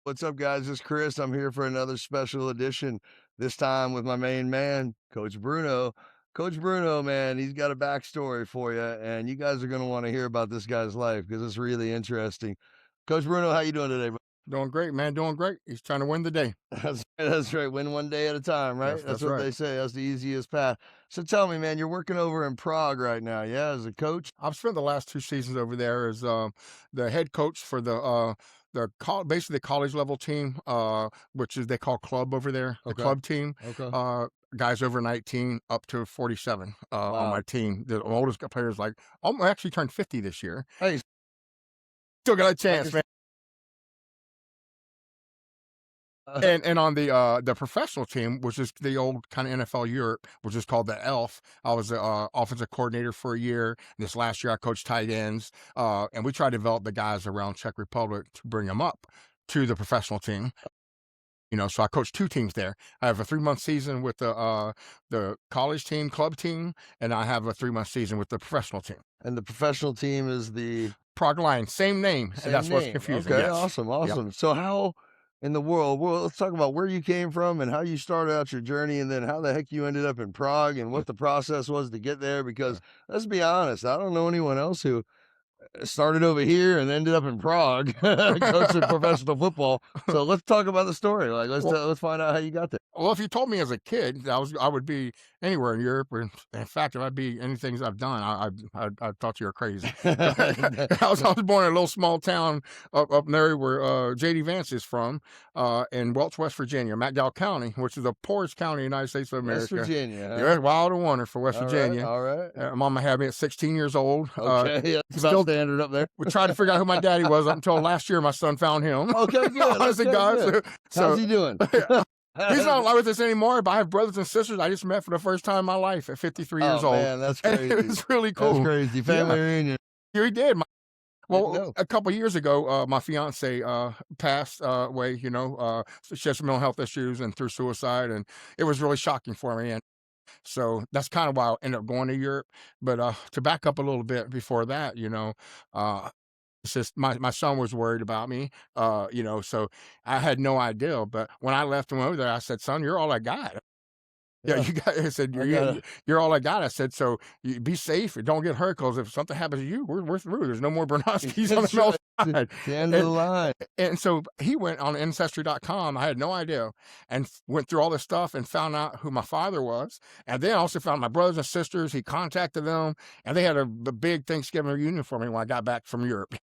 What's up, guys? It's Chris. I'm here for another special edition, this time with my main man, Coach Bruno. Coach Bruno, man, he's got a backstory for you, and you guys are going to want to hear about this guy's life because it's really interesting. Coach Bruno, how you doing today, bro? Doing great, man. Doing great. He's trying to win the day. That's right. Win one day at a time, right? That's That's what right. they say. That's the easiest path. So tell me, man, you're working over in Prague right now, yeah, as a coach? I've spent the last 2 seasons over there as the head coach for basically the college level team, which is they call club over there, the Okay. club team. Okay. Uh, Guys over 19 up to 47 on Wow. my team. The oldest players like I'm actually turned 50 this year. Hey, Still got a I chance, just, man. And on the professional team, which is the old kind of NFL Europe, which is called the ELF. I was the offensive coordinator for a year. This last year, I coached tight ends, and we tried to develop the guys around Czech Republic to bring them up to the professional team. So I coached 2 teams there. I have a 3-month season with the college team, club team, and I have a 3-month season with the professional team. and the professional team is the Prague Lions, same name, and same that's what's name. confusing. Okay, Yes. awesome, Yep. awesome. So how in the world, well, let's talk about where you came from and how you started out your journey and then how the heck you ended up in Prague and what the process was to get there because let's be honest, I don't know anyone else who started over here and ended up in Prague coaching professional football. So let's talk about the story. Like Well, let's find out how you got there. Well, if you told me as a kid I would be anywhere in Europe, or in fact, if I'd be anything I've done, I thought you were crazy. I was born in a little small town up there where J.D. Vance is from, in Welch, West Virginia, McDowell County, which is the poorest county in the United States of West America. Virginia, huh? Yeah, wild and wonderful, West All right, Virginia. all right. Mama had me at 16 years old. Okay, yeah, that's about Still, standard up there. we tried to figure out who my daddy was up until last year. My son found him. Okay, good. Honestly, Okay, God. good. How's So, he doing? he's not alive with us anymore, but I have brothers and sisters I just met for the first time in my life at 53 years Oh old. man, that's And crazy. it was really That's cool. crazy. Family Yeah, reunion. he did. Didn't Well, know. a couple years ago, my fiance passed away. She had some mental health issues and through suicide, and it was really shocking for me. And so that's kind of why I ended up going to Europe. But to back up a little bit before that, uh, it's just my son was worried about me, so I had no idea. But when I left and went over there, I said, "Son, you're all I got." Yeah, Yeah, you got. I said, I "You're, got you're you're all I got." I said, "So you be safe and don't get hurt, because if something happens to you, we're through. There's no more Bernowski's on the That's male right. It's side." the end of the And line. and so he went on ancestry.com. I had no idea, and went through all this stuff and found out who my father was, and then also found my brothers and sisters. He contacted them, and they had the big Thanksgiving reunion for me when I got back from Europe.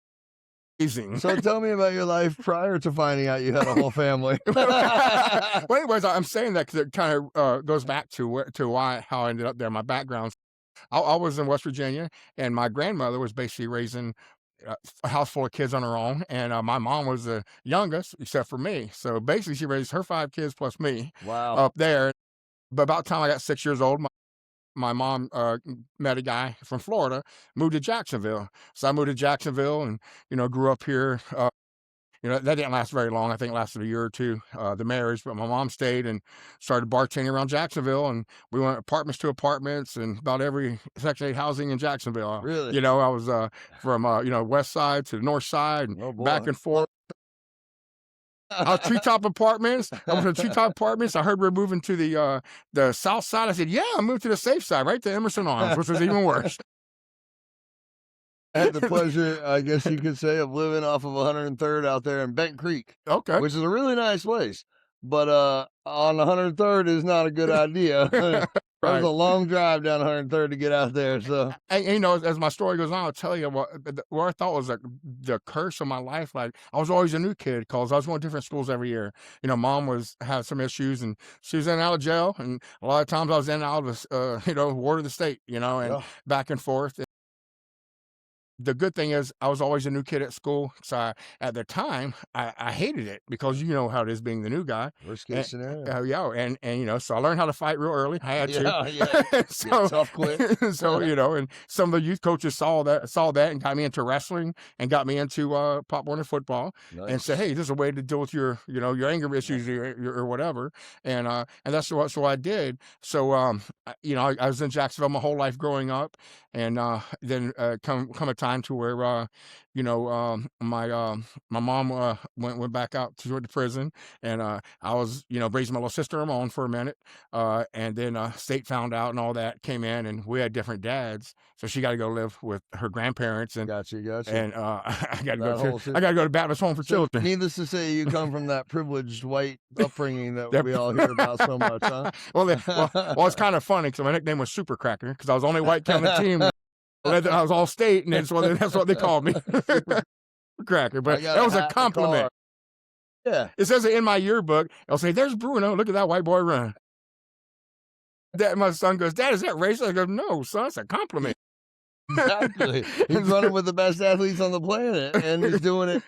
Amazing. So tell me about your life prior to finding out you had a whole family. Well, anyways, I'm saying that because it kind of goes back to how I ended up there. My background. I was in West Virginia, and my grandmother was basically raising a house full of kids on her own, and my mom was the youngest, except for me. So basically, she raised her 5 kids plus me Wow. up there. But about the time I got 6 years old, my mom met a guy from Florida, moved to Jacksonville. So I moved to Jacksonville, and grew up here. That didn't last very long. I think it lasted a year or two, the marriage. But my mom stayed and started bartending around Jacksonville, and we went apartments to apartments and about every Section 8 housing in Jacksonville. Really? I was from west side to the north side and Oh back boy. and forth. I was treetop apartments. I was in treetop apartments. I heard we are moving to the south side. I said, "Yeah, I moved to the safe side, right to Emerson Arms," which was even worse. I had the pleasure, I guess you could say, of living off of 103rd out there in Bent Creek, Okay. which is a really nice place. But on 103rd is not a good idea. That was Right. a long drive down 103rd to get out there. So And, as my story goes on, I'll tell you what I thought was like the curse of my life. Like, I was always a new kid because I was going to different schools every year. Mom had some issues, and she was in and out of jail, and a lot of times I was in and out of ward of the state, and yeah, back and forth. The good thing is I was always a new kid at school. So at the time, I hated it because you know how it is being the new guy. worst And, case scenario. yeah, so I learned how to fight real early. I had to. Yeah, yeah. Yeah, So, tough quit. and some of the youth coaches saw that and got me into wrestling and got me into Pop Warner football and said, Nice. "Hey, this is a way to deal with your anger issues or whatever." And that's what I did. So I was in Jacksonville my whole life growing up, and then come a time time to where, my mom went back out to the prison, and I was, raising my little sister alone for a minute, and then state found out and all that came in, and we had different dads, so she got to go live with her grandparents, and Gotcha. and I got to go That to whole I got to go to Baptist Home for So, Children. needless to say, you come from that privileged white upbringing that That- we all hear about so much, huh? well, it's kind of funny because my nickname was Super Cracker because I was the only white kid on the team. I was all state, and that's what they called me, Super Cracker. I But got that a was a hat and a car. compliment. Yeah, It says it in my yearbook. I'll say, "There's Bruno. Look at that white boy run." That my son goes, "Dad, is that racist?" I go, "No, son, it's a compliment." exactly. He's running with the best athletes on the planet, and he's doing it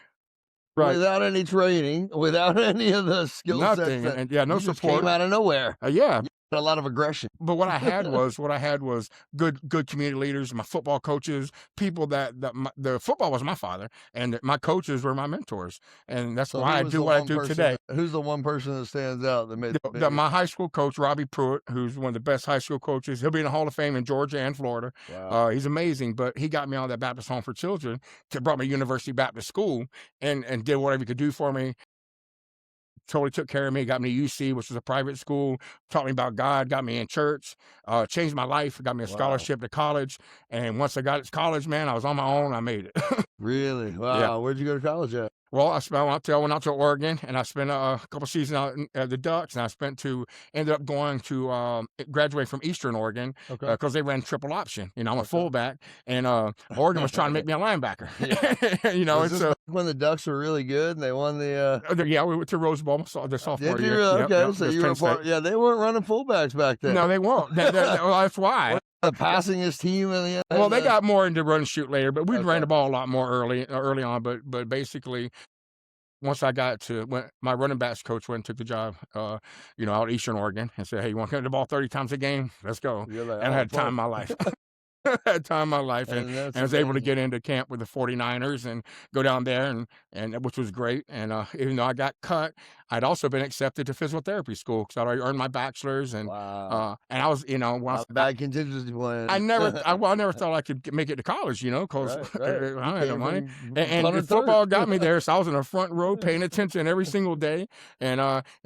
Right. without any training, without any of the skill sets Nothing, that and yeah, no you just came support. out of nowhere. Yeah, A lot of aggression. but what I had was good community leaders, my football coaches, people the football was my father, and my coaches were my mentors, and that's So why who I was do the what I one do person today. who's the one person that stands out that made the My high school coach, Robbie Pruitt, who's one of the best high school coaches. He'll be in the Hall of Fame in Georgia and Florida. Wow. He's amazing, but he got me on that Baptist Home for Children, brought me to University Baptist School, and did whatever he could do for me. Totally took care of me, got me to UC, which was a private school, taught me about God, got me in church, changed my life, got me a Wow. scholarship to college. And once I got to college, man, I was on my own. I made it. Really? Yeah. Wow. Where'd you go to college at? Well, I went out to Oregon, and I spent a couple seasons out at the Ducks, and ended up going to graduate from Eastern Oregon Okay. because they ran triple option. I'm a Okay. fullback, and Oregon was trying to make me a linebacker. Was And this so back when the Ducks were really good and they won the yeah, we went to Rose Bowl their sophomore did you year. really? Yep, Okay, yep, so against you were Penn State. part, yeah, they weren't running fullbacks back then. No, they won't. Well, that's why. The passingest team in the Well, they got more into run and shoot later, but we Okay. ran the ball a lot more early on. But basically, once I got to when my running backs coach went and took the job, out at Eastern Oregon, and said, "Hey, you want to get the ball 30 times a game? Let's go." You're like, And I "Oh, had time in my life. Had time in my life, And and that's I was able to amazing. get into camp with the 49ers and go down there, and which was great. And even though I got cut, I'd also been accepted to physical therapy school because I'd already earned my bachelor's, Wow. and I was, Not a bad contingency plan. I never thought I could make it to college, because Right. I had the Came money, from and punted football third. got me there. So I was in the front row, paying attention every single day, and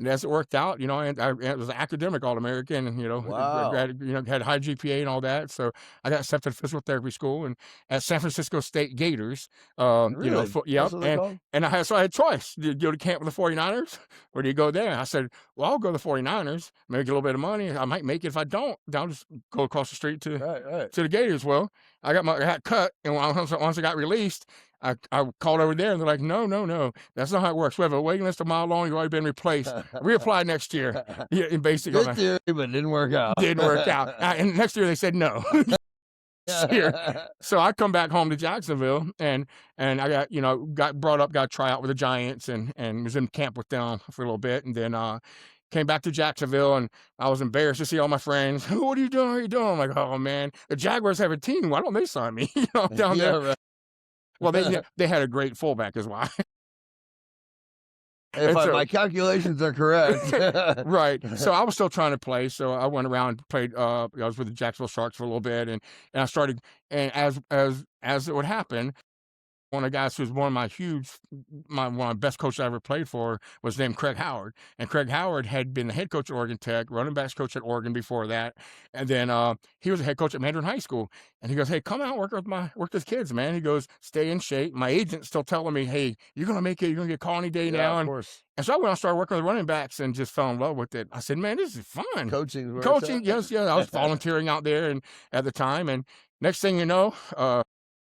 as it worked out, and I was an academic All-American, and Wow. had high GPA and all that. So I got accepted to physical therapy school and at San Francisco State Gators. Really? Yep, That's what they're called? and I had a choice: do you go to camp with the 49ers, or do you go there? I said, well, I'll go to the 49ers, make a little bit of money. I might make it. If I don't, I'll just go across the street to Right. the Gators. Well, I got cut, and once I got released, I called over there, and they're like, no, that's not how it works. We have a waiting list a mile long. You've already been replaced. Reapply next year. Yeah, and basically, Good theory, but it didn't work out. didn't work out. And next year they said no. Year. So I come back home to Jacksonville, and I got brought up, got a tryout with the Giants, and was in camp with them for a little bit, and then came back to Jacksonville, and I was embarrassed to see all my friends. What are you doing? What are you doing? I'm like, oh man, the Jaguars have a team. Why don't they sign me? Down there. Right. Well, they had a great fullback, is why. If my calculations are correct. Right. So I was still trying to play. So I went around, played. I was with the Jacksonville Sharks for a little bit, and I started. And as it would happen, one of the guys who's one of my best coaches I ever played for was named Craig Howard. And Craig Howard had been the head coach at Oregon Tech, running backs coach at Oregon before that. And then he was a head coach at Mandarin High School. And he goes, hey, come out, work with kids, man. He goes, stay in shape. My agent's still telling me, hey, you're going to make it. You're going to get call any day now. Of course. And so I went and started working with running backs and just fell in love with it. I said, man, this is fun. Coaching, Yes. I was volunteering out there and at the time. And next thing you know,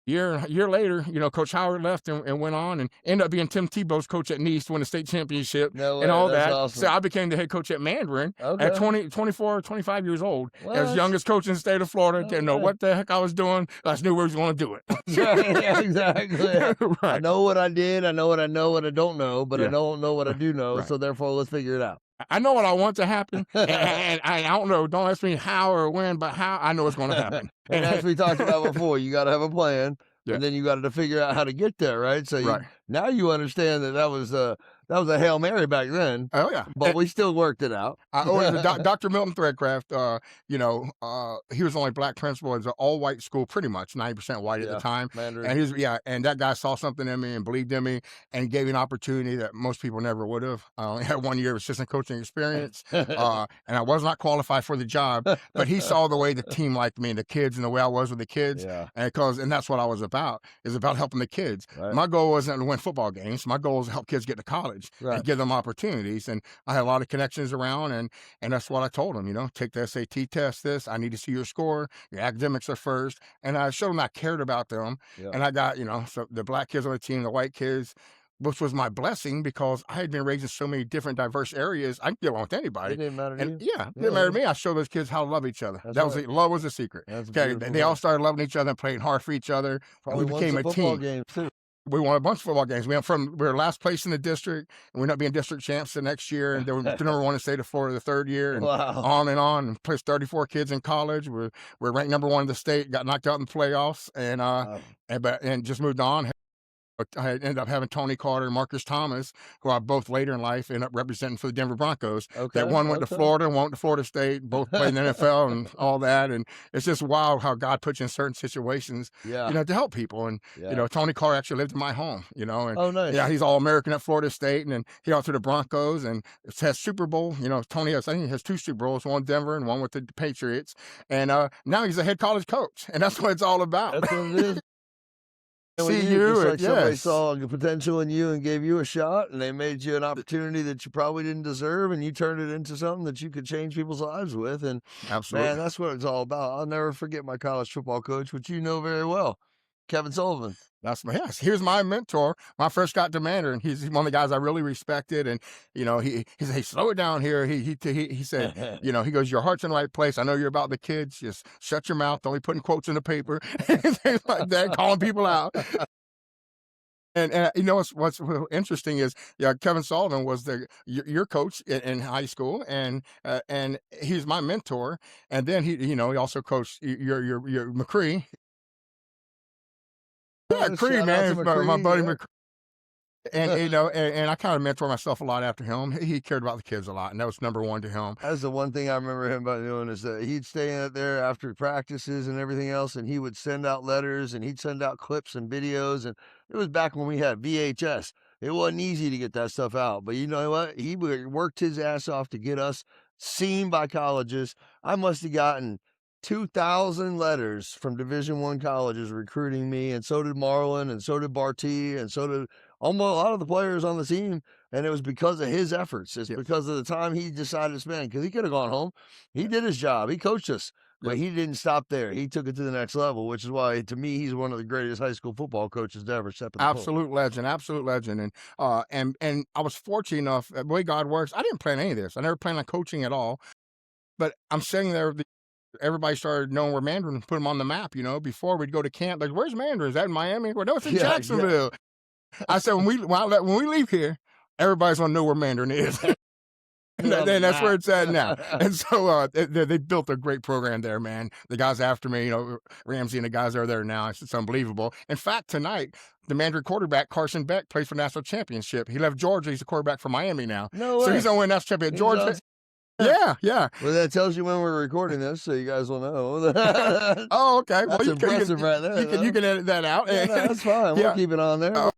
year later, Coach Howard left and went on and ended up being Tim Tebow's coach at Nice, won the state championship and all that. Awesome. So I became the head coach at Mandarin at 24, 25 years old. What? As youngest coach in the state of Florida. Didn't know what the heck I was doing. I just knew we was going to do it. Yeah, exactly. Right. I know what I did. I know what I know, what I don't know, but I don't know what I do know. Right. So therefore, let's figure it out. I know what I want to happen, and I don't know. Don't ask me how or when, but how I know it's going to happen. And as we talked about before, you got to have a plan. Yeah. And then you got to figure out how to get there, right? So now you understand that was That was a Hail Mary back then, Oh yeah. but we still worked it out. I always Dr. Milton Threadcraft, he was the only black principal. It was an all-white school, pretty much 90% white at the Yeah, time. Mandarin. And and that guy saw something in me and believed in me and gave me an opportunity that most people never would have. I only had 1 year of assistant coaching experience, and I was not qualified for the job. But he saw the way the team liked me and the kids and the way I was with the kids, Yeah, and that's what I was about. Is about helping the kids. right, My goal wasn't to win football games. My goal was to help kids get to college and right. give them opportunities. And I had a lot of connections around, and that's what I told them, take the SAT test, this, I need to see your score, your academics are first. And I showed them I cared about them. Yeah. And I got, so the black kids on the team, the white kids, which was my blessing because I had been raised in so many different diverse areas. I could get along with It anybody. didn't matter to And you? yeah, it Yeah, didn't matter yeah. to me. I showed those kids how to love each other. That's That was right. it. Love was the secret. That's a Okay. beautiful They all thing. started loving each other and playing hard for each other. And Probably we won became some a football team. games too. We won a bunch of football games. We were last place in the district, and we ended up being district champs the next year. And they were the number one in the state of Florida the third year, and Wow. on and on. And placed 34 kids in college. We're ranked number one in the state. Got knocked out in the playoffs, Wow. and just moved on. I ended up having Tony Carter and Marcus Thomas, who I both later in life ended up representing for the Denver Broncos. Okay, That one went to okay. Florida, one went to Florida State, both played in the NFL and all that. And it's just wild how God puts you in certain situations, Yeah, to help people. And, yeah. Tony Carter actually lived in my home, and Oh, nice. yeah, he's All-American at Florida State, and then he out to the Broncos and has Super Bowl. Tony I think he has 2 Super Bowls, one Denver and one with the Patriots. And now he's a head college coach, and that's what it's all about. That's what it is. And when See you, it's you, like somebody yes. saw the potential in you and gave you a shot, and they made you an opportunity that you probably didn't deserve, and you turned it into something that you could change people's lives with. And Absolutely. man, that's what it's all about. I'll never forget my college football coach, which you know very well, Kevin Sullivan. Here's my mentor. When I first got to Mandarin, he's one of the guys I really respected, and he said, "Hey, slow it down here." He said, he goes, "Your heart's in the right place. I know you're about the kids. Just shut your mouth. Don't be putting quotes in the paper, things like that, calling people out." And what's interesting is, yeah, Kevin Sullivan was your coach in high school, and he's my mentor. And then he also coached your McCree. Yeah, Cree, Shout out man, to my McCree. buddy Yeah. McCree. And I kind of mentor myself a lot after him. He cared about the kids a lot, and that was number one to him. That's the one thing I remember him about doing is that he'd stay out there after practices and everything else, and he would send out letters and he'd send out clips and videos. And it was back when we had VHS. It wasn't easy to get that stuff out, but you know what? He worked his ass off to get us seen by colleges. I must have gotten 2,000 letters from Division I colleges recruiting me, and so did Marlon, and so did Barty, and so did almost a lot of the players on the team. And it was because of his efforts. It's Yes. because of the time he decided to spend, because he could have gone home. He did his job. He coached us, but he didn't stop there. He took it to the next level, which is why, to me, he's one of the greatest high school football coaches to ever step in the pole. Absolute legend. And I was fortunate enough, the way God works, I didn't plan any of this. I never planned on coaching at all. But I'm sitting there, everybody started knowing where Mandarin, put them on the map, before we'd go to camp. Like, where's Mandarin? Is that in Miami? Well, no, it's in Yeah, Jacksonville. I said, when we leave here, everybody's gonna know where Mandarin is. And that's where it's at now. And so they built a great program there, man. The guys after me, Ramsey and the guys that are there now, it's unbelievable. In fact, tonight, the Mandarin quarterback, Carson Beck, plays for national championship. He left Georgia. He's a quarterback for Miami now. No So way. he's going to win national championship. He's Georgia. awesome. Yeah. Well, that tells you when we're recording this, so you guys will know. Oh, okay. Well, That's impressive right there. You can edit that out. Yeah, no, that's fine. Yeah. We'll keep it on there.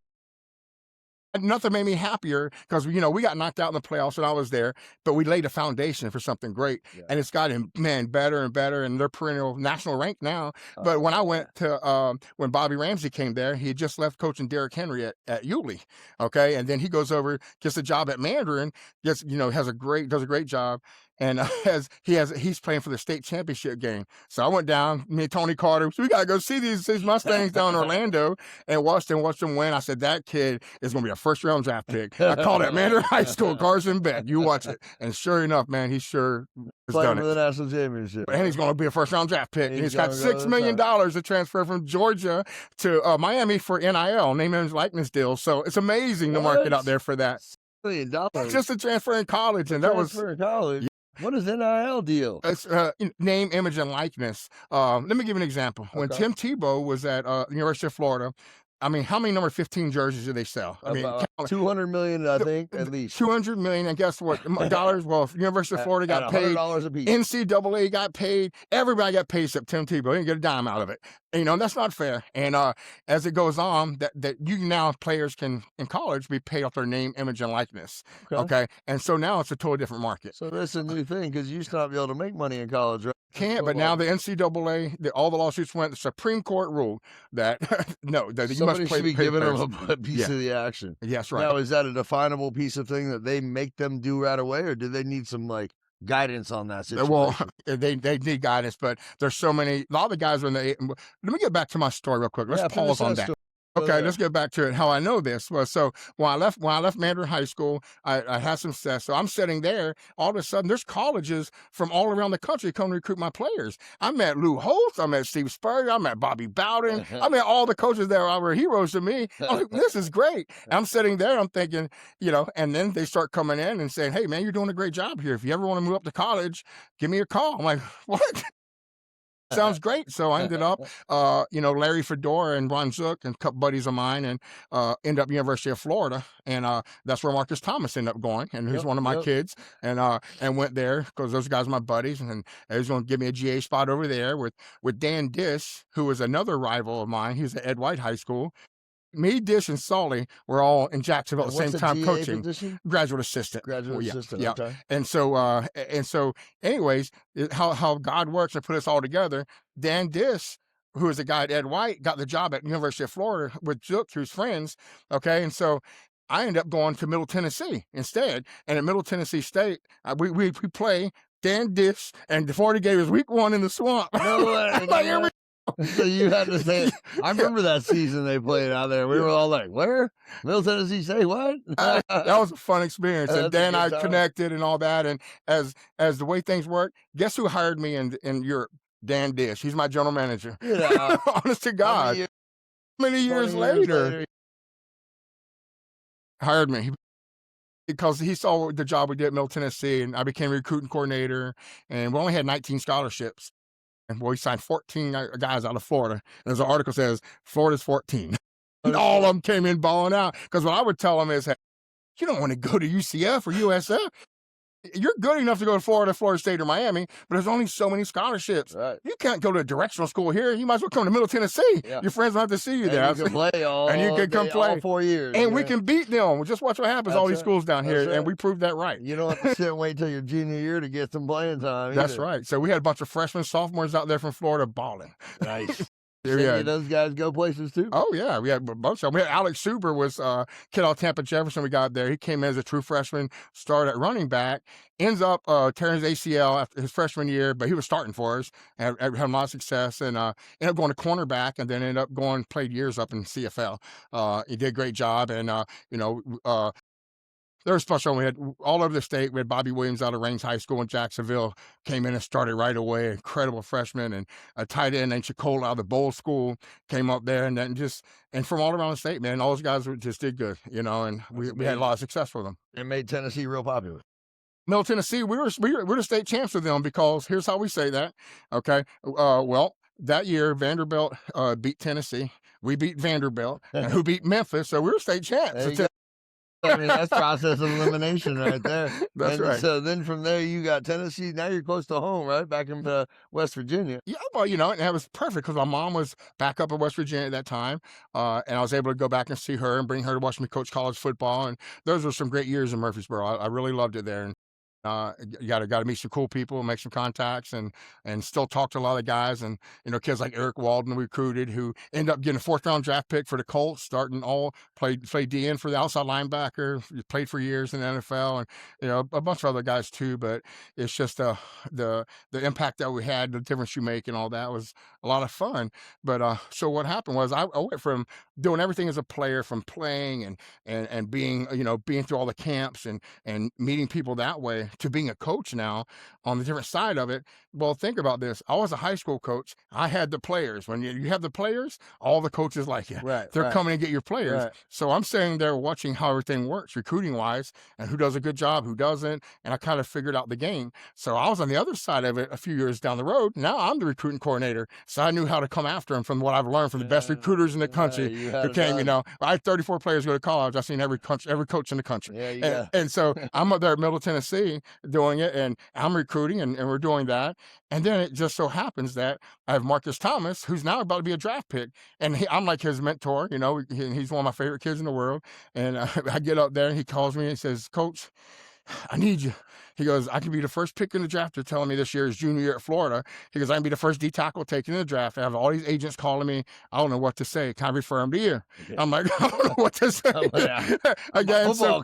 Nothing made me happier because, we got knocked out in the playoffs and I was there, but we laid a foundation for something great. Yeah. And it's gotten, man, better and better. And they're perennial national rank now. But when I went to, when Bobby Ramsey came there, he had just left coaching Derrick Henry at Yulee. Okay. And then he goes over, gets a job at Mandarin, does a great job. And he's playing for the state championship game. So I went down, me and Tony Carter, so we got to go see these Mustangs down in Orlando and watch them win. I said, that kid is going to be a first-round draft pick. I called it Mandarin High School, Carson Beck. You watch it. And sure enough, man, he sure has Playing done for it. the national championship. And he's going to be a first-round draft pick. And he's got gonna go $6 to million the top. to transfer from Georgia to Miami for NIL, name, image, likeness deal. So it's amazing the market out there for that. $1 million. Just a transfer in college. And that was... Transfer in college. What is NIL deal? It's name, image, and likeness. Let me give you an example. When Okay. Tim Tebow was at University of Florida, I mean, how many number 15 jerseys do they sell? I mean, About 200 million, I think, at least. 200 million. And guess what? Dollars. Well, University of Florida At got paid. $100 a piece. NCAA got paid. Everybody got paid except Tim Tebow. He didn't get a dime out of it. And, that's not fair. And as it goes on, that you now players can in college be paid off their name, image, and likeness. Okay. Okay. And so now it's a totally different market. So that's a new thing because you used to not be able to make money in college, right? Can't, but now the NCAA, all the lawsuits went. The Supreme Court ruled that no, that you must Somebody play. should be pay giving players. them a piece Yeah. of the action. Yes, right. Now, is that a definable piece of thing that they make them do right away, or do they need some like guidance on that Well, situation? they need guidance, but there's so many. A lot of the guys are in the. Let me get back to my story real quick. Let's Yeah, finish pause on that that. story. Okay, let's get back to it. How I know this was so when I left Mandarin High School, I had some success. So I'm sitting there. All of a sudden, there's colleges from all around the country come to recruit my players. I met Lou Holtz. I met Steve Spurrier. I met Bobby Bowden. I met all the coaches there were heroes to me. I'm like, this is great. I'm sitting there. I'm thinking, and then they start coming in and saying, "Hey, man, you're doing a great job here. If you ever want to move up to college, give me a call." I'm like, what? Sounds great. So I ended up, Larry Fedora and Ron Zook and a couple buddies of mine, and ended up University of Florida, and that's where Marcus Thomas ended up going, and he's Yep, one of my yep. kids, and went there because those guys are my buddies, and he was going to give me a GA spot over there with Dan Dish, who was another rival of mine. He was at Ed White High School. Me, Dish, and Sully were all in Jacksonville at And the same what's a time GA coaching. position? Graduate assistant. Graduate Well, yeah, assistant. yeah. Okay. And so, anyways, how God works and put us all together. Dan Dish, who is the guy at Ed White, got the job at University of Florida with Zook, who's friends. Okay, and so I ended up going to Middle Tennessee instead. And at Middle Tennessee State, we play Dan Dish, and the Florida game was week 1 in the swamp. No way. Like, here we So you had to say, I remember that season they played out there. We were all like, where? Middle Tennessee State, what? That was a fun experience, and That's a Dan and I good time. connected and all that. And as the way things work, guess who hired me in Europe? Dan Dish. He's my general manager. Yeah. Honest to God, many years 20 years later, hired me because he saw the job we did at Middle Tennessee, and I became recruiting coordinator. And we only had 19 scholarships, and we signed 14 guys out of Florida. And as the article says, Florida's 14. And all of them came in balling out. Because what I would tell them is, hey, you don't want to go to UCF or USF. You're good enough to go to Florida State, or Miami, but there's only so many scholarships. Right. You can't go to a directional school here. You might as well come to Middle Tennessee. Yeah. Your friends don't have to see you And there. you can play all, And you can come play. all 4 years. And we can beat them. Just watch what happens. That's All these right. schools down That's here, right. and we proved that right. You don't have to sit and wait till your junior year to get some playing time. That's either. right. So we had a bunch of freshmen, sophomores out there from Florida balling. Nice. Here we See, are. those guys go places too. Oh yeah, we had a bunch of them. We had Alex Suber was kid out of Tampa Jefferson. We got there. He came in as a true freshman, started at running back, ends up tearing his ACL after his freshman year, but he was starting for us and had a lot of success, and ended up going to cornerback, and then ended up played years up in CFL. He did a great job, and there was special. We had all over the state. We had Bobby Williams out of Rains High School in Jacksonville, came in and started right away. Incredible freshman, and a tight end named Chicola out of the Bowl School came up there, and then and from all around the state, man, all those guys just did good, and we had a lot of success with them. It made Tennessee real popular. Middle Tennessee, we're the state champs with them because here's how we say that. Okay, well, that year Vanderbilt beat Tennessee. We beat Vanderbilt, and who beat Memphis, so we were state champs. There you go. I mean, that's process of elimination right there. That's and right. So then from there, you got Tennessee. Now you're close to home, right? Back in West Virginia. Yeah, well, and that was perfect because my mom was back up in West Virginia at that time, and I was able to go back and see her and bring her to watch me coach college football. And those were some great years in Murfreesboro. I really loved it there. And you got to meet some cool people, make some contacts, and still talk to a lot of guys. And kids like Eric Walden we recruited, who ended up getting a 4th-round draft pick for the Colts, starting played DN for the outside linebacker, played for years in the NFL, and a bunch of other guys too. But it's just the impact that we had, the difference you make, and all that was a lot of fun. But so what happened was I went from doing everything as a player, from playing and being being through all the camps and meeting people that way, to being a coach now on the different side of it. Well, think about this. I was a high school coach. I had the players. When you have the players, all the coaches like you. Right, They're right, coming to get your players. right. So I'm sitting there watching how everything works recruiting wise and who does a good job, who doesn't. And I kind of figured out the game. So I was on the other side of it a few years down the road. Now I'm the recruiting coordinator. So I knew how to come after them from what I've learned from the best recruiters in the country You had who it came, done. I had 34 players go to college. I've seen every coach in the country. Yeah, you And, got and so I'm up there at Middle Tennessee doing it, and I'm recruiting, and we're doing that. And then it just so happens that I have Marcus Thomas, who's now about to be a draft pick, and I'm like his mentor. He's one of my favorite kids in the world. And I get up there, and he calls me and he says, "Coach, I need you." He goes, "I can be the first pick in the draft." They're telling me this year is junior year at Florida. He goes, "I can be the first D tackle taken in the draft. I have all these agents calling me. I don't know what to say. Can I refer him to you?" I'm like, "I don't know what to say." Again, so football.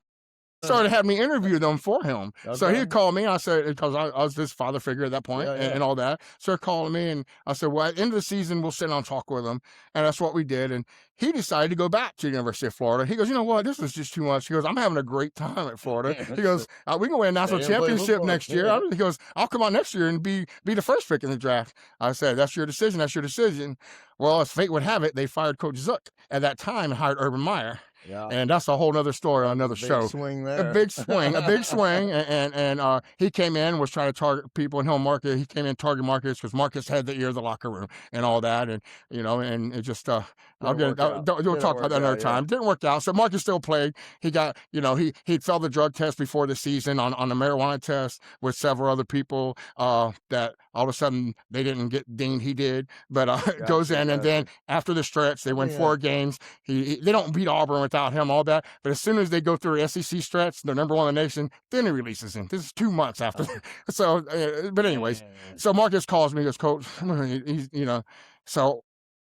started having me interview them for him. So Okay. he'd call me. I said, because I was this father figure at that point, Yeah, yeah. and all that. So calling me, and I said, well, at the end of the season, we'll sit down and talk with him. And that's what we did. And he decided to go back to the University of Florida. He goes, "You know what? This is just too much." He goes, "I'm having a great time at Florida." He goes, "We can win a national Stay and play championship football. next year." He goes, "I'll come out next year and be the first pick in the draft." I said, "That's your decision. That's your decision." Well, as fate would have it, they fired Coach Zook at that time and hired Urban Meyer. Yeah. And that's a whole nother story on another Big show. swing A there. big swing, a big swing. And he came in, was trying to target people in home market. He came in target markets because Marcus had the ear of the locker room and all that. And it just, we'll work out. talk Didn't about work that another out, yeah. time. Didn't work out. So Marcus still played. He got, he failed the drug test before the season on the marijuana test with several other people that all of a sudden they didn't get deemed. He did, but goes in. And then after the stretch, they win 4 games. They don't beat Auburn without him, all that. But as soon as they go through the SEC stretch, they're number 1 in the nation, then he releases him. This is 2 months after. So, but anyways, so Marcus calls me, he goes, "Coach," he's, so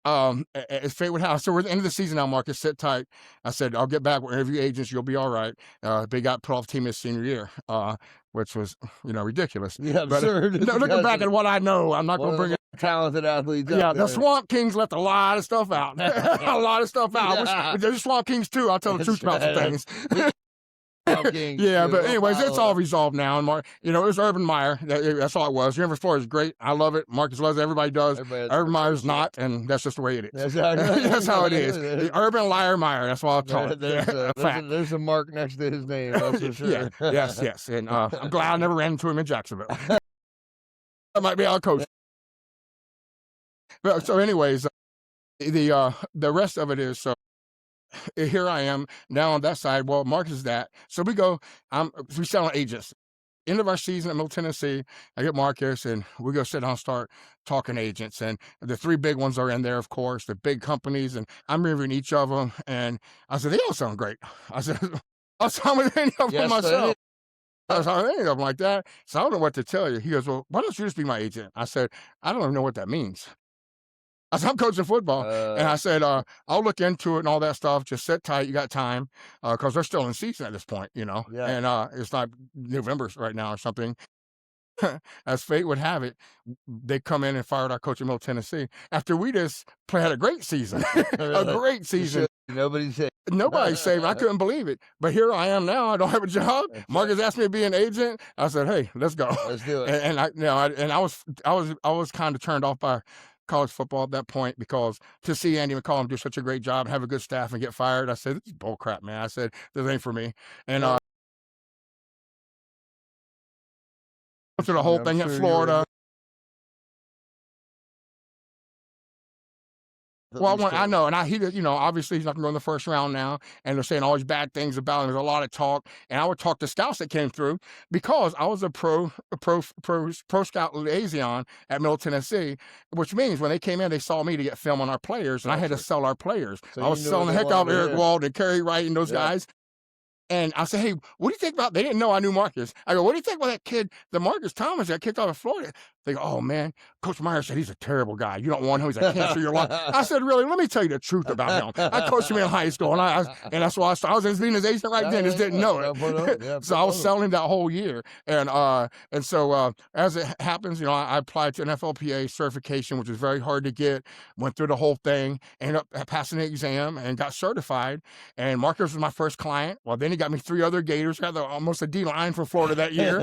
as fate would have. So we're at the end of the season now, Marcus, sit tight. I said, "I'll get back. We'll interview agents. You'll be all right." They got put off the team his senior year, which was, ridiculous. Yeah, But absurd. looking back at what I know, I'm not going to bring it. Talented athletes. Yeah, out the there. Swamp Kings left a lot of stuff out. A lot of stuff out. Yeah. There's Swamp Kings too. I'll tell the truth about some things. Kings, Yeah, too. but We'll anyways, it's follow all up. resolved now. And it was Urban Meyer. That's all it was. University of Florida is great. I love it. Marcus loves it. Everybody does. Everybody has Urban their Meyer's favorite. not, and that's just the way it is. That's how it is. That's how it is. The Urban Liar Meyer. That's what I'll call it. Fact. There's a mark next to his name. That's for sure. Yeah, yes. And I'm glad I never ran into him in Jacksonville. That might be our coach. But, so anyways, the rest of it is, so here I am now on that side. Well, Marcus is that. So we sell on agents. End of our season at Middle Tennessee, I get Marcus, and we go sit down and start talking agents. And the 3 big ones are in there, of course, the big companies, and I'm reviewing each of them. And I said, they all sound great. I said, I'll sign with any of them Yes, myself. I was on any of them like that. So I don't know what to tell you. He goes, "Well, why don't you just be my agent?" I said, "I don't even know what that means." I said, "I'm coaching football." And I said, "I'll look into it and all that stuff. Just sit tight. You got time." Because they're still in season at this point, Yeah. And it's not November right now or something. As fate would have it, they come in and fired our coach at Middle Tennessee after we just had a great season. A great season. Nobody's hit. Nobody saved. I couldn't believe it. But here I am now. I don't have a job. Marcus asked me to be an agent. I said, "Hey, let's go." Let's do it. I was kind of turned off by college football at that point, because to see Andy McCollum do such a great job and have a good staff and get fired, I said, "This is bull crap, man." I said, "This ain't for me." And to the whole I'm thing sure at you Florida. Well, I know, and obviously he's not going to go in the first round now, and they're saying all these bad things about him. There's a lot of talk, and I would talk to scouts that came through, because I was a pro scout liaison at Middle Tennessee, which means when they came in, they saw me to get film on our players, and I had to sell our players. So I was you knew selling the what they heck out of wanted to Eric hear. Wald and Kerry Wright and those Yeah. guys. And I said, "Hey, what do you think about?" They didn't know I knew Marcus. I go, "What do you think about that kid, the Marcus Thomas that kicked off of Florida?" They go, "Oh man, Coach Meyer said he's a terrible guy. You don't want him. He's a cancer of your life." I said, "Really? Let me tell you the truth about him. I coached him in high school, and that's why I was being his agent right then. Just didn't know it. So I was selling that whole year, and so as it happens, I applied to NFLPA certification, which was very hard to get. Went through the whole thing, ended up passing the exam, and got certified. And Marcus was my first client. Well, then he got me 3 other Gators. Got almost a D line from Florida that year.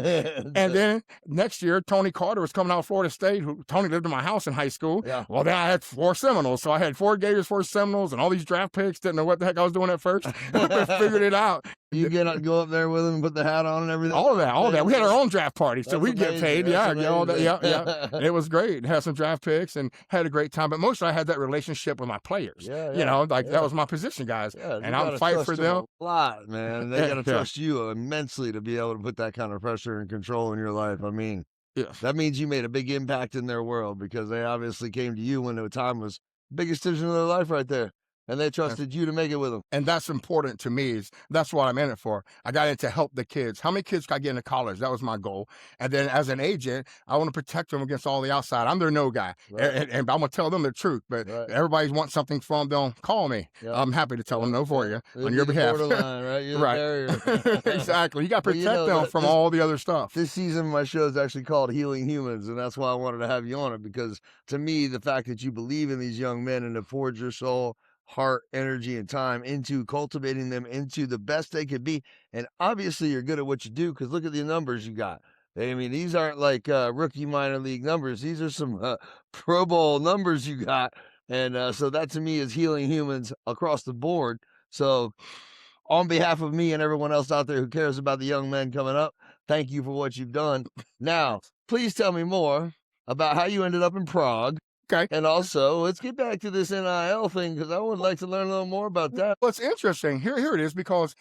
And then next year, Tony Carter was coming out of Florida State. Tony lived in my house in high school. Yeah. Well, then I had 4 Seminoles. So I had 4 Gators, 4 Seminoles, and all these draft picks. Didn't know what the heck I was doing at first. Figured it out. You go up there with him, put the hat on and everything. All of that. We had our own draft party, so we get paid. That's Yeah, all that. amazing. Yeah. It was great. Had some draft picks and had a great time. But mostly, I had that relationship with my players. Yeah, that was my position guys, Yeah, and I'm fighting for them. A lot, man. They gotta trust you immensely to be able to put that kind of pressure and control in your life. I mean, Yeah. that means you made a big impact in their world because they obviously came to you when the time was biggest decision of their life right there. And they trusted you to make it with them. And that's important to me. That's what I'm in it for. I got in to help the kids. How many kids could I get into college? That was my goal. And then as an agent, I want to protect them against all the outside. I'm their no guy. Right. And I'm going to tell them the truth. But everybody wants something from them. Call me. Yep. I'm happy to tell them no for you You'll on your be the behalf. borderline, right? You're the Right. barrier. Exactly. You got to Well, protect them from all the other stuff. This season, my show is actually called Healing Humans, and that's why I wanted to have you on it, because to me, the fact that you believe in these young men and to forge your soul, heart, energy, and time into cultivating them into the best they could be. And obviously, you're good at what you do, because look at the numbers you got. I mean, these aren't like rookie minor league numbers. These are some Pro Bowl numbers you got. And so that to me is healing humans across the board. So on behalf of me and everyone else out there who cares about the young men coming up, thank you for what you've done. Now, please tell me more about how you ended up in Prague. Okay. And also, let's get back to this NIL thing, because I would like to learn a little more about that. Well, it's interesting. Here it is, because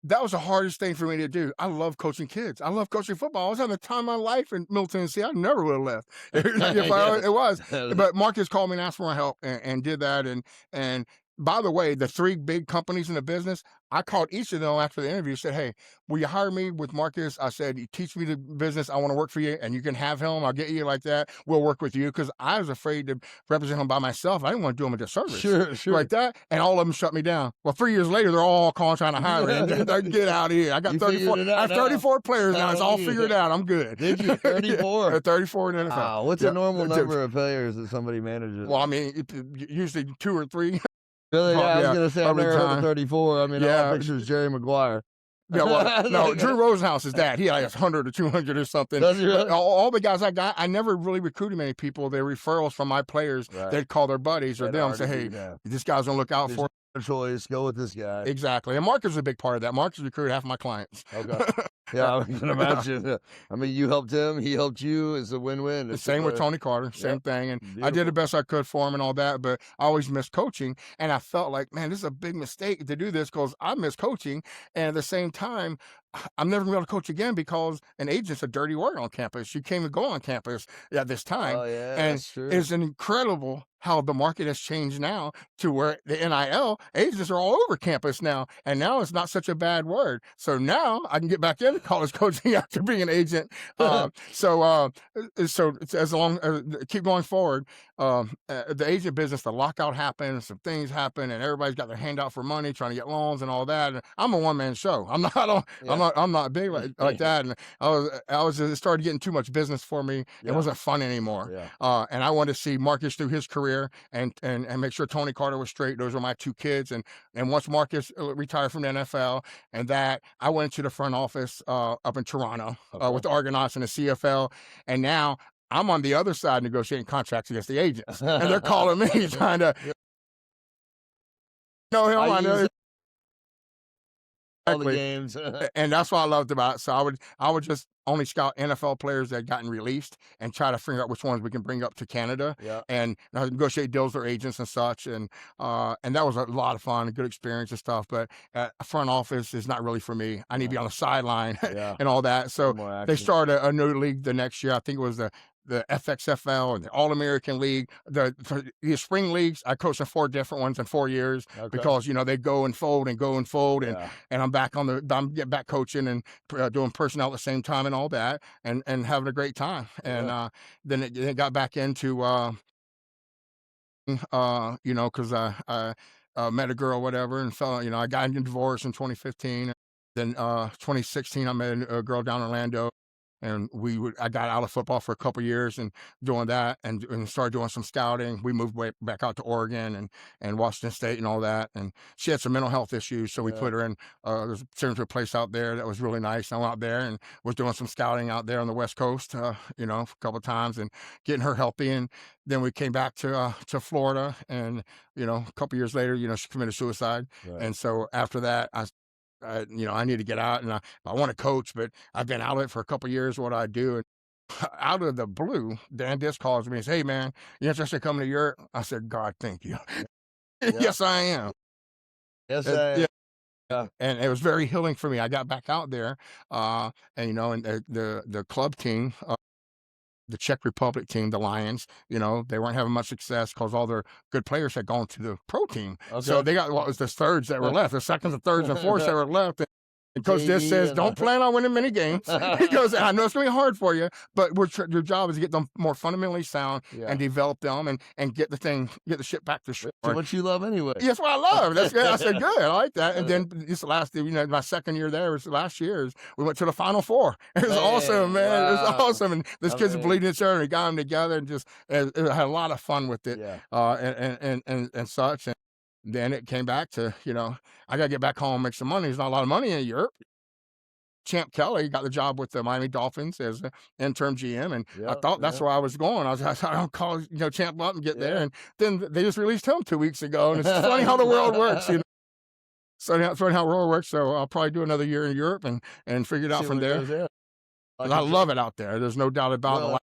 that was the hardest thing for me to do. I love coaching kids. I love coaching football. I was having the time of my life in Middle Tennessee. I never would have left. It was. But Marcus called me and asked for my help and did that. And by the way, the 3 big companies in the business, I called each of them after the interview, said, "Hey, will you hire me with Marcus?" I said, "You teach me the business. I want to work for you, and you can have him. I'll get you like that. We'll work with you." Because I was afraid to represent him by myself. I didn't want to do him a disservice. Sure. Like that. And all of them shut me down. Well, 3 years later, they're all calling trying to hire me. Get out of here. I got 34. I have 34 players now. It's all figured out. I'm good. Did you? 34? 34 in the NFL. Wow. What's a normal number of players that somebody manages? Well, I mean, usually 2 or 3. Really? Yeah, I was going to say, I've never heard time. of 34. I mean, all pictures Jerry Maguire. Yeah, well, no, Drew Rosenhaus is that. He had like 100 or 200 or something. Does he really? All the guys I got, I never really recruited many people. They're referrals from my players. Right. They'd call their buddies or them and say, "Hey, this guy's going to look out for." Choice, go with this guy. Exactly. And Marcus is a big part of that. Marcus recruited half of my clients. Okay. Yeah, I can imagine. I mean, you helped him, he helped you. It's a win-win. The same with Tony Carter, same thing. And I did the best I could for him and all that, but I always missed coaching. And I felt like, man, this is a big mistake to do this, because I miss coaching. And at the same time, I'm never going to be able to coach again, because an agent's a dirty word on campus. You can't even go on campus at this time. Oh, yeah, and that's true. it's incredible how the market has changed now to where the NIL agents are all over campus now. And now it's not such a bad word. So now I can get back into college coaching after being an agent. So it's as long as keep going forward, the agent business, the lockout happened, some things happen, and everybody's got their hand out for money, trying to get loans and all that. And I'm a one-man show. I'm not big like that. And it started getting too much business for me. It wasn't fun anymore. And I wanted to see Marcus through his career and make sure Tony Carter was straight. Those were my 2 kids. And once Marcus retired from the NFL, and that, I went to the front office up in Toronto with the Argonauts and the CFL. And now I'm on the other side negotiating contracts against the agents. And they're calling me trying to know him. I know all the games. And that's what I loved about it. So I would just only scout NFL players that had gotten released and try to figure out which ones we can bring up to Canada and negotiate deals with agents and such. And that was a lot of fun, a good experience and stuff. But front office is not really for me. I need to be on the sideline and all that. So they started a new league the next year. I think it was the the FXFL and the All American League, the spring leagues. I coached in 4 different ones in 4 years Okay. because they go and fold and go and fold, Yeah. and I'm getting back coaching and doing personnel at the same time and all that, and having a great time. And Yeah. then it got back into because I met a girl, whatever, and fell. I got into divorce in 2015. Then 2016, I met a girl down in Orlando, and I got out of football for a couple years and doing that, and started doing some scouting. We moved way back out to Oregon and Washington State and all that. And she had some mental health issues, so we Yeah. put her in. There's a place out there that was really nice. I went out there and was doing some scouting out there on the West Coast, a couple of times, and getting her healthy. And then we came back to Florida, and a couple years later, she committed suicide. Right. And so after that, I need to get out, and I want to coach, but I've been out of it for a couple of years. What I do, and out of the blue, Dan Dis calls me and says, "Hey, man, you interested in coming to Europe?" I said, "God, thank you." Yeah. Yes, I am. Yes, Yeah, yeah. and it was very healing for me. I got back out there, and the club team. The Czech Republic team, the Lions, they weren't having much success because all their good players had gone to the pro team. So Okay. they got what was the thirds that were left, the seconds and thirds and fourths that were left. And Coach Dis JV says, and "Don't plan on winning many games." He goes, "I know it's going to be hard for you, but your job is to get them more fundamentally sound yeah. and develop them and get the shit back to shore." So what you love anyway. Yes, what I love. That's good. I said, "Good, I like that." And Uh, then my second year there was last year's. We went to the Final Four. It was awesome, Man, man. It was wow. awesome. And this I kids are mean, bleeding each other, and we got them together, and just had a lot of fun with it, yeah. and such. And then it came back to I got to get back home and make some money. There's not a lot of money in Europe. Champ Kelly got the job with the Miami Dolphins as an interim GM, and I Yeah. thought that's Yeah. where I was going. I thought I'll call Champ up and get there, Yeah. and then they just released him 2 weeks ago, and it's just funny how the world works. So that's funny how the world works. So I'll probably do another year in Europe and figure it out See from what there. goes in. And Like I I said, love it out there. There's no doubt about well, it.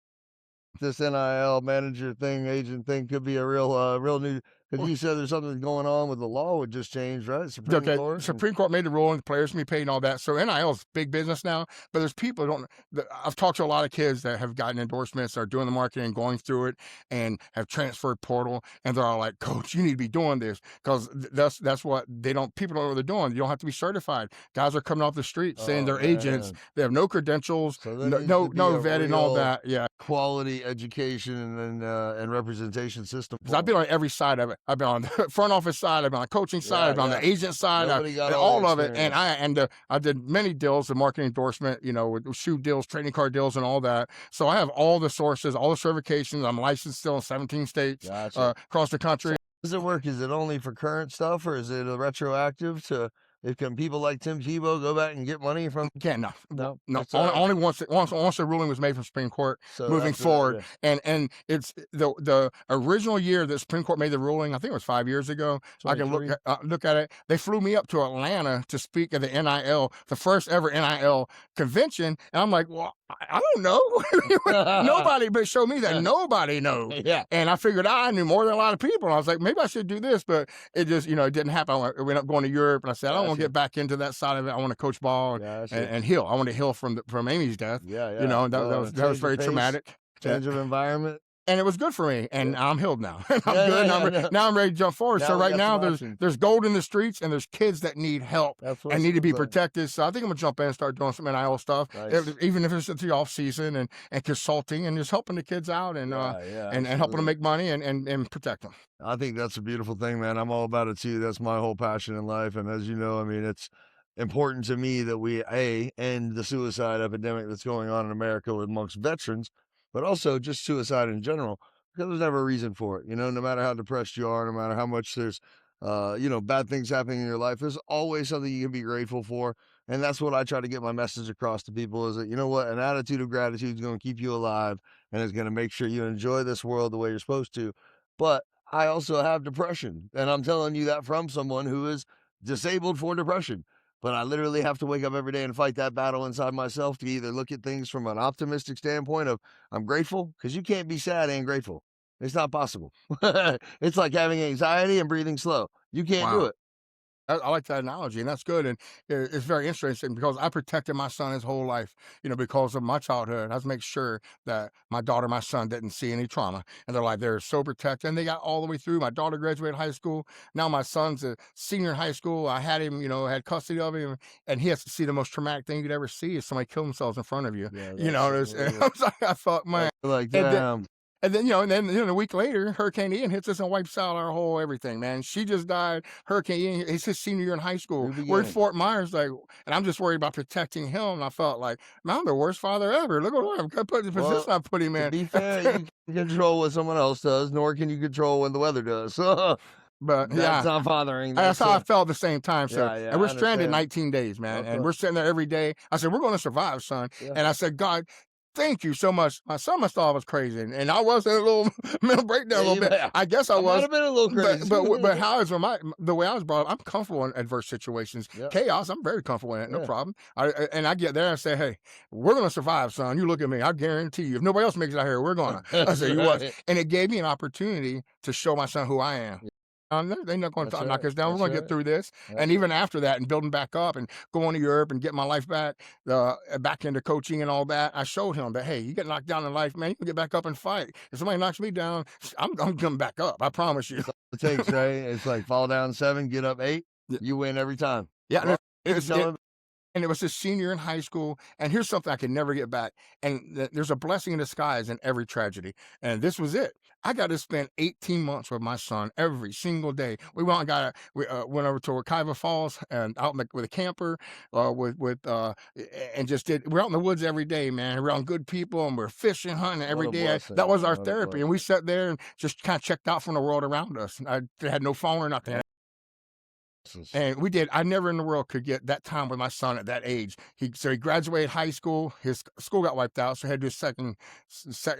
this NIL manager thing, agent thing could be a real new. Because you said there's something going on with the law would just change, right? Supreme Okay, Court. And, Supreme Court made the ruling, the players can be paid and all that. So NIL is big business now, but there's people who don't. I've talked to a lot of kids that have gotten endorsements, are doing the marketing, going through it, and have transferred portal, and they're all like, "Coach, you need to be doing this because that's what they don't. People don't know what they're doing. You don't have to be certified. Guys are coming off the street saying oh they're agents. man. They have no credentials, So there no needs to be no a vetting, and all real that. Yeah, quality education and representation system because for I've been 'em. on every side of it. I've been on the front office side. I've been on the coaching side. I've Yeah, been on yeah. the agent side. Nobody got And all the all of it. And experience. I did many deals, the marketing endorsement, with shoe deals, trading card deals, and all that. So I have all the sources, all the certifications. I'm licensed still in 17 states Gotcha. across the So country. how does it work? Is it only for current stuff, or is it a retroactive to if can people like Tim Tebow go back and get money from? Can't no, No, no. it's Only once the ruling was made from Supreme Court so moving that's it. forward, Yeah, and it's the original year that Supreme Court made the ruling. I think it was 5 years ago. I can 23. look at it. They flew me up to Atlanta to speak at the NIL, the first ever NIL convention, and I'm like, well, I don't know. Nobody, but show me that nobody knows. Yeah, And I figured I knew more than a lot of people. And I was like, maybe I should do this, but it just, it didn't happen. I went up going to Europe, and I said, I don't want to gotcha, get back into that side of it. I want to coach ball gotcha. and heal. I want to heal from Amy's death. Yeah, You yeah. know, that, Well, that and was a that was change of very pace, traumatic. Yeah. change of environment. And it was good for me, and Yeah, I'm healed now. And I'm yeah, good. yeah, yeah. No. Now I'm ready to jump forward. So Now we right got now some options. there's gold in the streets, and there's kids that need help That's and what's need to be up there. protected. So I think I'm gonna jump in and start doing some NIL stuff, Nice. even if it's at the off season and consulting and just helping the kids out Yeah, yeah, and helping them absolutely. make money and protect them. I think that's a beautiful thing, man. I'm all about it too. That's my whole passion in life. And as you know, I mean, it's important to me that we end the suicide epidemic that's going on in America amongst veterans, but also just suicide in general, because there's never a reason for it. No matter how depressed you are, no matter how much there's bad things happening in your life, there's always something you can be grateful for. And that's what I try to get my message across to people is that, you know what, an attitude of gratitude is going to keep you alive and is going to make sure you enjoy this world the way you're supposed to. But I also have depression, and I'm telling you that from someone who is disabled for depression. But I literally have to wake up every day and fight that battle inside myself to either look at things from an optimistic standpoint of I'm grateful, because you can't be sad and grateful. It's not possible. It's like having anxiety and breathing slow. You can't do Wow. it. I like that analogy, and that's good, and it's very interesting because I protected my son his whole life, because of my childhood. I was make sure that my daughter, my son didn't see any trauma in their life. They're so protected, and they got all the way through. My daughter graduated high school. Now my son's a senior in high school. I had him, had custody of him, and he has to see the most traumatic thing you could ever see is somebody kill themselves in front of you. Yeah, You know, that's there's, and I was like, I thought, man, like, and then damn, a week later, Hurricane Ian hits us and wipes out our whole everything, man. She just died. Hurricane Ian, it's his senior year in high school. new We're in beginning. Fort Myers, like, and I'm just worried about protecting him. And I felt like, man, I'm the worst father ever. Look what I put the Well, position I put him to in. be fair, you can control what someone else does, nor can you control when the weather does. So But that's yeah, not fathering. that's That's how I felt at the same time. So, yeah, and yeah, we're I stranded understand. 19 days, man, and Okay. we're sitting there every day. I said, we're going to survive, son. Yeah. And I said, God, thank you so much. My son must thought I was crazy, and I was in a little mental breakdown a Yeah, little bit. yeah. I guess I I might was, have been a little crazy. but how is the way I was brought up? I'm comfortable in adverse situations, Yeah, chaos. I'm very comfortable in it, no yeah. problem. And I get there and say, hey, we're gonna survive, son. You look at me. I guarantee you. If nobody else makes it out here, we're gonna. I That's say you watch, right. and it gave me an opportunity to show my son who I am. They're not going That's to knock right. us down. We're That's going to get right. through this. And That's even right. after that, and building back up and going to Europe and getting my life back into coaching and all that, I showed him that, hey, you get knocked down in life, man, you can get back up and fight. If somebody knocks me down, I'm coming back up. I promise you. That's all it takes, right? It's like fall down 7, get up 8. Yeah, You win every time. yeah, and Well, it thanks for was it, telling me. and it was his senior in high school. And here's something I can never get back. And there's a blessing in disguise in every tragedy. And this was it. I got to spend 18 months with my son every single day. We went over to Wekiva Falls and out with a camper, and just we're out in the woods every day, man. We're around good people and we're fishing, hunting What every a day. blessing, That was man. our What a therapy. And we blessing. sat there and just kind of checked out from the world around us. I had no phone or nothing. Blessings. And we did. I never in the world could get that time with my son at that age. He graduated high school. His school got wiped out, so he had to do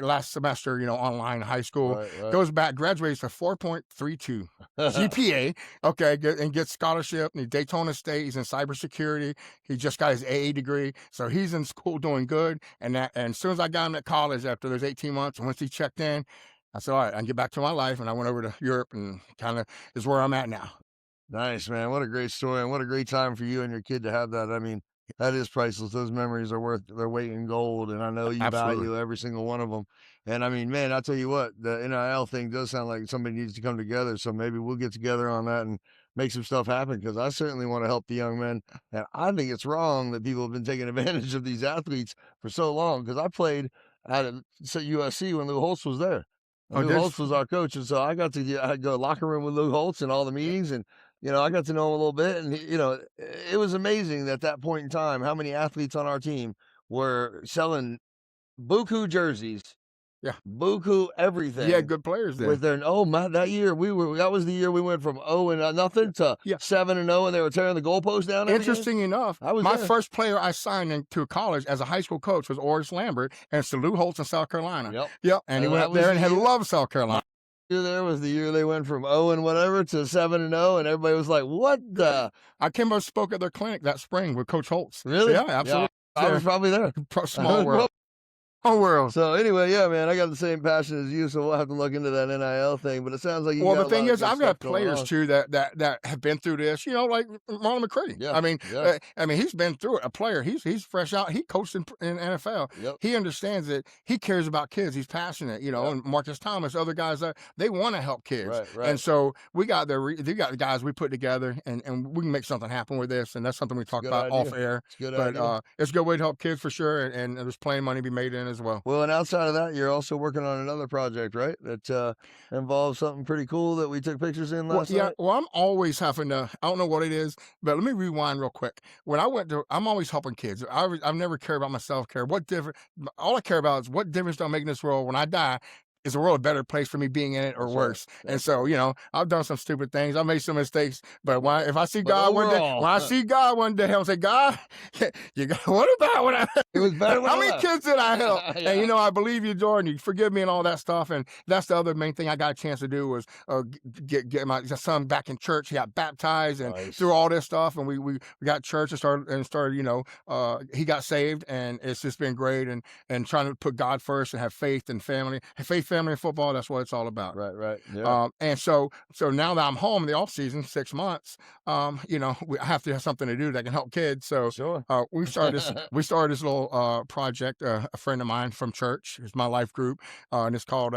last semester, online high school. Right, right. Goes back, graduates a 4.32 GPA. Okay, and gets scholarship. And Daytona State. He's in cybersecurity. He just got his AA degree, so he's in school doing good. And as soon as I got him at college after those 18 months, once he checked in, I said, all right, I can get back to my life. And I went over to Europe and kind of is where I'm at now. Nice, man. What a great story, and what a great time for you and your kid to have that. I mean, that is priceless. Those memories are worth their weight in gold, and I know you Absolutely. value every single one of them. And I mean, man, I tell you what, the NIL thing does sound like somebody needs to come together. So maybe we'll get together on that and make some stuff happen because I certainly want to help the young men. And I think it's wrong that people have been taking advantage of these athletes for so long because I played at USC when Lou Holtz was there. And Oh, Lou there's Holtz was our coach, and so I'd go locker room with Lou Holtz and all the meetings, and I got to know him a little bit, and it was amazing at that point in time how many athletes on our team were selling buku jerseys, yeah. buku You had everything good players with then. their that year that was the year we went from 0 and nothing to Yeah. 7 and 0, and they were tearing the goalpost down every game. Interesting enough, I was my there. first player I signed into college as a high school coach was Oris Lambert and Salute Holtz in South Carolina. Yep. Yep. And he went That up was there the and had year. loved South Carolina. Year there was the year they went from 0 and whatever to 7 and 0, and everybody was like, "What the I came up and spoke at their clinic that spring with Coach Holtz. really?" Yeah, absolutely. I was probably there. Small world. Small world. So anyway, yeah, man, I got the same passion as you, so we'll have to look into that NIL thing. But it sounds like you Well, got the a thing lot of is, good I've stuff got going players on. too that have been through this. Like Marlon McCurdy. Yeah, I mean, yeah, he's been through it. A player, he's fresh out. He coached in NFL. yep, He understands it. He cares about kids. He's passionate. yep. And Marcus Thomas, other guys that they want to help kids. Right, And right. so we got the guys we put together, and we can make something happen with this. And that's something we talk Good about off idea. air. It's a good But idea. it's a good way to help kids for sure. And there's plenty of money to be made in as well. Well, and outside of that, you're also working on another project, right? That involves something pretty cool that we took pictures in Well, last yeah. night. Well, I'm always having to. I don't know what it is, but let me rewind real quick. I'm always helping kids. I've never cared about myself. What different? All I care about is what difference do I make in this world when I die. Is the world a better place for me being in it or That's right. worse? And That's so, I've done some stupid things. I made some mistakes, but if I see But God one day, overall, when I see God one day, I'll say, God, what about when I it was better when how I many left. kids did I help? Yeah. And I believe you, Jordan. You forgive me and all that stuff. And that's the other main thing I got a chance to do was get my son back in church. He got baptized and Nice. through all this stuff. And we got church and started. He got saved, and it's just been great. And trying to put God first and have faith and family, faith, family, and football. That's what it's all about. Right. Yeah. And so now that I'm home in the off season, 6 months, I have to have something to do that can help kids. So Sure. we started this little project. A friend of mine from church, it's my life group, and it's called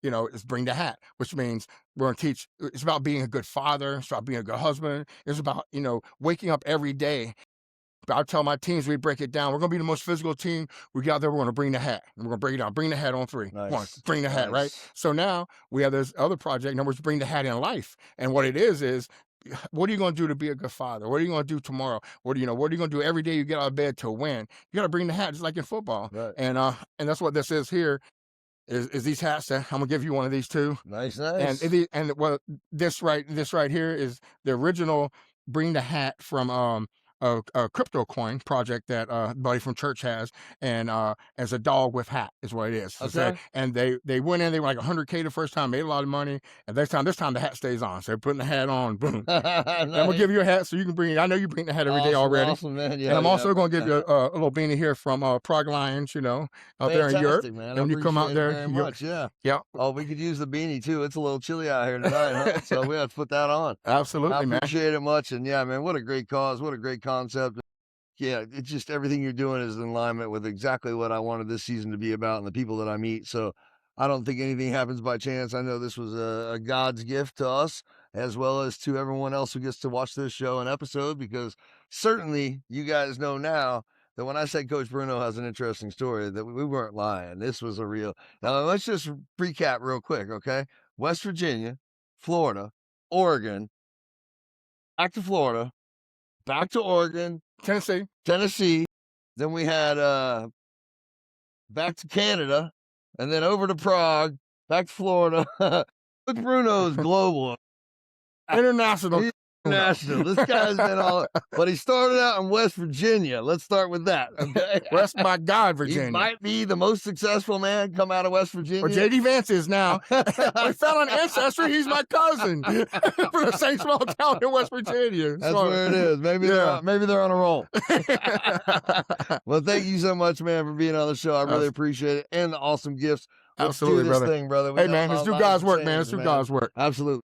it's Bring the Hat, which means we're going to teach. It's about being a good father. It's about being a good husband. It's about waking up every day. But I tell my teams, we break it down. We're going to be the most physical team. We get out there, we're going to bring the hat. And we're going to break it down. Bring the hat on three. One, Nice. bring the hat, right? Nice. So now we have this other project, in other words, bring the hat in life. And what it is what are you going to do to be a good father? What are you going to do tomorrow? What are you going to do every day you get out of bed to win? You got to bring the hat, just like in football. Right. And that's what this is here. Is these hats? I'm gonna give you one of these too. Nice. This right here is the original Bring the Hat from a crypto coin project that a buddy from church has, and as a dog with hat is what it is. Okay. And they went in, they were like 100K the first time, made a lot of money, and this time the hat stays on. So they're putting the hat on, boom. I'm gonna give you a hat so you can bring. I know you bring the hat every day already. Awesome, man. Yeah, And I'm also gonna give you a little beanie here from Prague Lions, out there in Europe. fantastic, man. And when you come out Appreciate it there, very much. Yeah. yeah, Oh, we could use the beanie too. It's a little chilly out here tonight, huh? So we have to put that on. I absolutely, man. appreciate it much. And yeah, man, what a great cause. What a great concept. Yeah, it's just everything you're doing is in alignment with exactly what I wanted this season to be about and the people that I meet. So I don't think anything happens by chance. I know this was a God's gift to us as well as to everyone else who gets to watch this show and episode, because certainly you guys know now that when I said Coach Bruno has an interesting story, that we weren't lying. This was a real. Now, let's just recap real quick, okay? West Virginia, Florida, Oregon, back to Florida, back to Oregon, Tennessee. then we had back to Canada, and then over to Prague, back to Florida. Coach Bruno's global. International. He's international. This guy's been all, but he started out in West Virginia. Let's start with that. Okay? West, my God, He Virginia. might be the most successful man come out of West Virginia. Or JD Vance is now. We found on Ancestry, he's my cousin from the same small town in West Virginia. That's where it is. Maybe they're on a roll. Well, thank you so much, man, for being on the show. I really appreciate it, and the awesome gifts. Let's Absolutely, do this brother. thing, brother. Hey, man, let's do God's work, man. Let's do God's work. Absolutely.